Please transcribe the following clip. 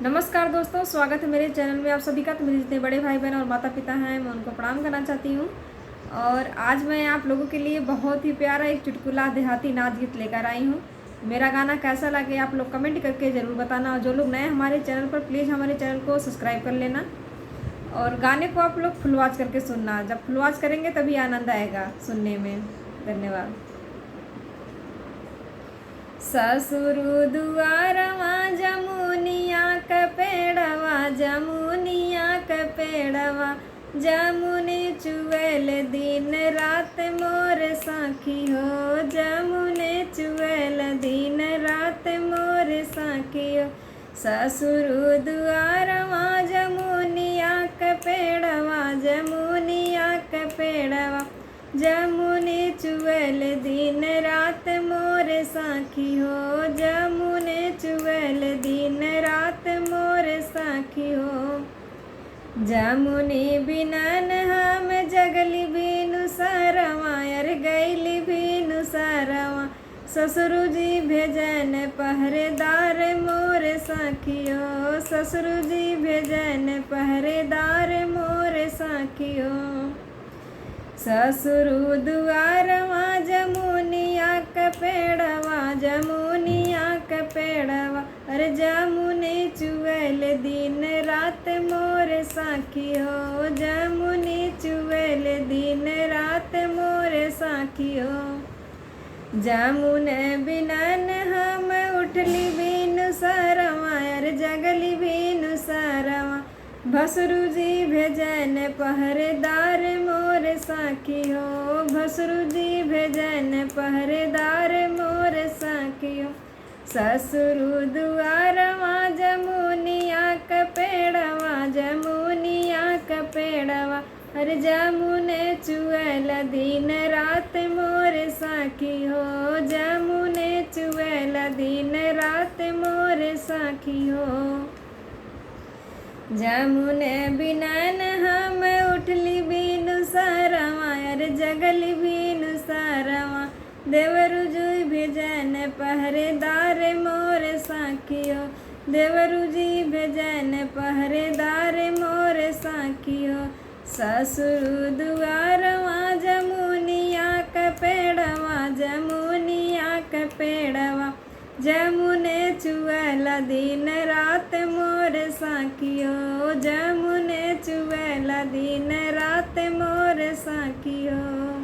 नमस्कार दोस्तों, स्वागत है मेरे चैनल में आप सभी का। तो मेरे जितने बड़े भाई बहन और माता पिता हैं, मैं उनको प्रणाम करना चाहती हूँ। और आज मैं आप लोगों के लिए बहुत ही प्यारा एक चुटकुला देहाती नाच गीत लेकर आई हूँ। मेरा गाना कैसा लगे आप लोग कमेंट करके ज़रूर बताना। और जो लोग नए हमारे चैनल पर, प्लीज़ हमारे चैनल को सब्सक्राइब कर लेना। और गाने को आप लोग फुल वॉच करके सुनना। जब फुल वॉच करेंगे तभी आनंद आएगा सुनने में। धन्यवाद। ससुरु दुआरवा जमुनिया क पेड़वा, जमुनिया क पेड़वा, जमुनी चुएल दिन रात मोर साखी हो, जमुने चुएल दिन रात मोर साखी हो। ससुरु दुआरवा जमुनिया क पेड़वा, जमुनिया क पेड़वा, जमुने चुएल दिन रात मोर साखी हो, जमुने चुएल दिन रात मोर साखी हो। जमुनी बिनन हम जगली बिनु सरवा, अर गैली बिनु सरवा, ससुरु जी भेजन पहरेदार मोर साखी हो, ससुरु जी भेजन पहरेदार मोर साखी हो। ससुरु दुआरवा जमुनिया क पेड़वा, जमुनिया क पेड़वा, अरे जमुने चुएल दिन रात मोर साखी हो, जमुने चुएल दिन रात मोर साखी हो। जमुने बिनन हम उठली बिनु सरवा, अरे जगली बिनु सरवा, भसुरु जी भेजन पहरेदार मोर साखी हो, भसुरु जी भेजन पहरेदार मोर साखी हो। ससुरु दुआरवा जमुनिया क पेड़वा, जमुनिया क पेड़वा, अरे जमुने चुएल दिन रात मोर साखी हो, जमुने चुएल दिन रात मोर साखी हो। जमुने बिनन हम उठली बिनु सरवा, अरे जगली बिनु सरवा, देवरु जी भेजन पहरेदार मोर साखी हो, देवरु जी भेजन पहरेदार मोर साखी हो। ससुरु दुआरवा जमुनिया क पेड़वा, जमुनिया क पेड़वा, जमुने चुएल दिन रात मोर साखी हो, जमुने चुएल दिन रात मोर साखी हो।